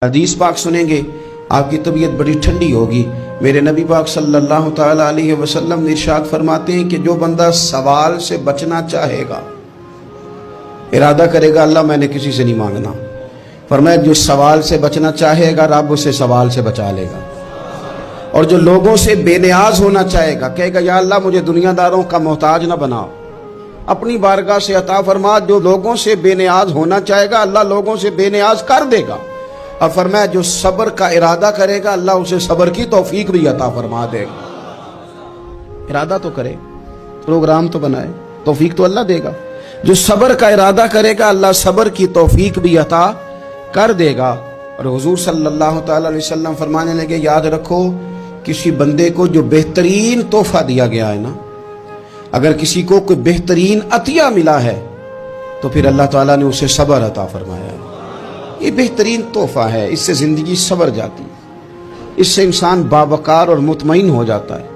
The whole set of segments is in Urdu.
حدیث پاک سنیں گے آپ کی طبیعت بڑی ٹھنڈی ہوگی۔ میرے نبی پاک صلی اللہ تعالیٰ علیہ وسلم نے ارشاد فرماتے ہیں کہ جو بندہ سوال سے بچنا چاہے گا، ارادہ کرے گا اللہ میں نے کسی سے نہیں مانگنا، فرمایا جو سوال سے بچنا چاہے گا رب اسے سوال سے بچا لے گا، اور جو لوگوں سے بے نیاز ہونا چاہے گا کہے گا یا اللہ مجھے دنیا داروں کا محتاج نہ بناؤ، اپنی بارگاہ سے عطا فرما۔ جو لوگوں سے بے نیاز ہونا چاہے گا اللہ لوگوں سے بے نیاز کر دے گا، اور فرمایا جو صبر کا ارادہ کرے گا اللہ اسے صبر کی توفیق بھی عطا فرما دے گا۔ ارادہ تو کرے، پروگرام تو بنائے، توفیق تو اللہ دے گا۔ جو صبر کا ارادہ کرے گا اللہ صبر کی توفیق بھی عطا کر دے گا۔ اور حضور صلی اللہ تعالی علیہ وسلم فرمانے لگے یاد رکھو کسی بندے کو جو بہترین تحفہ دیا گیا ہے نا، اگر کسی کو کوئی بہترین عطیہ ملا ہے تو پھر اللہ تعالیٰ نے اسے صبر عطا فرمایا ہے۔ یہ بہترین تحفہ ہے، اس سے زندگی سنور جاتی ہے، اس سے انسان باوقار اور مطمئن ہو جاتا ہے،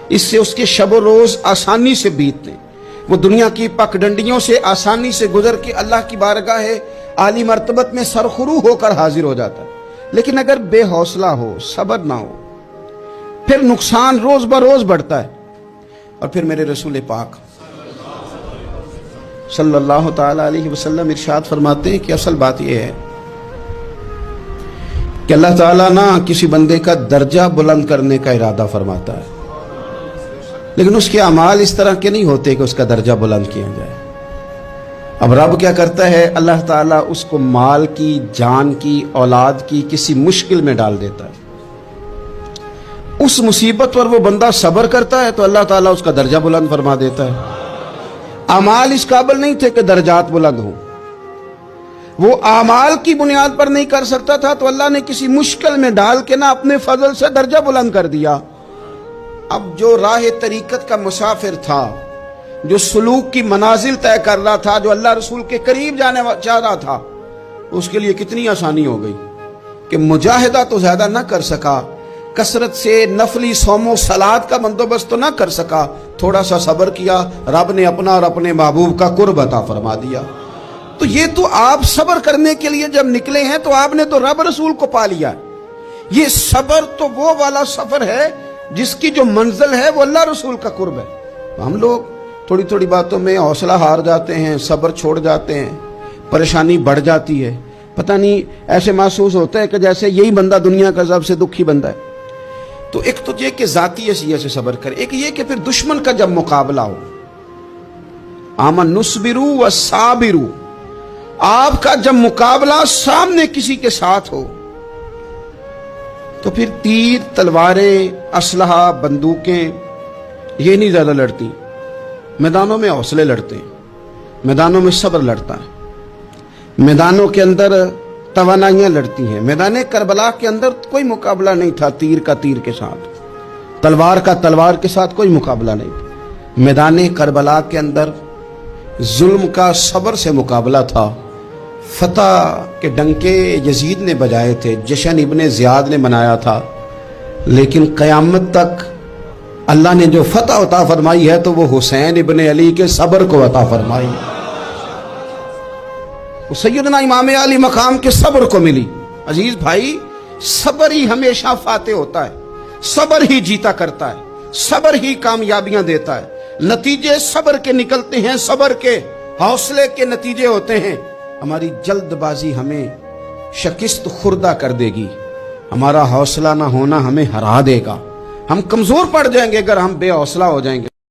اس سے اس کے شب و روز آسانی سے بیتتے ہیں، وہ دنیا کی پگڈنڈیوں سے آسانی سے گزر کے اللہ کی بارگاہ عالی مرتبت میں سرخرو ہو کر حاضر ہو جاتا ہے۔ لیکن اگر بے حوصلہ ہو، صبر نہ ہو، پھر نقصان روز بروز بڑھتا ہے۔ اور پھر میرے رسول پاک صلی اللہ تعالی علیہ وسلم ارشاد فرماتے ہیں کہ اصل بات یہ ہے کہ اللہ تعالیٰ نہ کسی بندے کا درجہ بلند کرنے کا ارادہ فرماتا ہے، لیکن اس کے اعمال اس طرح کے نہیں ہوتے کہ اس کا درجہ بلند کیا جائے۔ اب رب کیا کرتا ہے، اللہ تعالیٰ اس کو مال کی، جان کی، اولاد کی کسی مشکل میں ڈال دیتا ہے، اس مصیبت پر وہ بندہ صبر کرتا ہے تو اللہ تعالیٰ اس کا درجہ بلند فرما دیتا ہے۔ اعمال اس قابل نہیں تھے کہ درجات بلند ہوں، وہ اعمال کی بنیاد پر نہیں کر سکتا تھا تو اللہ نے کسی مشکل میں ڈال کے نا اپنے فضل سے درجہ بلند کر دیا۔ اب جو راہ طریقت کا مسافر تھا، جو سلوک کی منازل طے کر رہا تھا، جو اللہ رسول کے قریب جانے چاہ رہا تھا، اس کے لیے کتنی آسانی ہو گئی کہ مجاہدہ تو زیادہ نہ کر سکا، کثرت سے نفلی صوم و صلات کا بندوبست تو نہ کر سکا، تھوڑا سا صبر کیا، رب نے اپنا اور اپنے محبوب کا قرب عطا فرما دیا۔ تو یہ تو آپ صبر کرنے کے لیے جب نکلے ہیں تو آپ نے تو رب رسول کو پا لیا۔ یہ صبر تو وہ والا سفر ہے جس کی جو منزل ہے وہ اللہ رسول کا قرب ہے۔ ہم لوگ تھوڑی تھوڑی باتوں میں حوصلہ ہار جاتے ہیں، صبر چھوڑ جاتے ہیں، پریشانی بڑھ جاتی ہے، پتہ نہیں ایسے محسوس ہوتا ہے کہ جیسے یہی بندہ دنیا کا سب سے دکھی بندہ ہے۔ تو ایک تو یہ کہ ذاتی حیثیت سے صبر کرے، ایک یہ کہ پھر دشمن کا جب مقابلہ ہو، آمن نصبرو و صابرو، آپ کا جب مقابلہ سامنے کسی کے ساتھ ہو تو پھر تیر، تلواریں، اسلحہ، بندوقیں یہ نہیں زیادہ لڑتی، میدانوں میں حوصلے لڑتے ہیں، میدانوں میں صبر لڑتا ہے، میدانوں کے اندر توانائیاں لڑتی ہیں۔ میدان کربلا کے اندر کوئی مقابلہ نہیں تھا تیر کا تیر کے ساتھ، تلوار کا تلوار کے ساتھ کوئی مقابلہ نہیں تھا۔ میدان کربلا کے اندر ظلم کا صبر سے مقابلہ تھا۔ فتح کے ڈنکے یزید نے بجائے تھے، جشن ابن زیاد نے منایا تھا، لیکن قیامت تک اللہ نے جو فتح عطا فرمائی ہے تو وہ حسین ابن علی کے صبر کو عطا فرمائی ہے، وہ سیدنا امام علی مقام کے صبر کو ملی۔ عزیز بھائی، صبر ہی ہمیشہ فاتح ہوتا ہے، صبر ہی جیتا کرتا ہے، صبر ہی کامیابیاں دیتا ہے، نتیجے صبر کے نکلتے ہیں، صبر کے، حوصلے کے نتیجے ہوتے ہیں۔ ہماری جلد بازی ہمیں شکست خوردہ کر دے گی، ہمارا حوصلہ نہ ہونا ہمیں ہرا دے گا، ہم کمزور پڑ جائیں گے اگر ہم بے حوصلہ ہو جائیں گے۔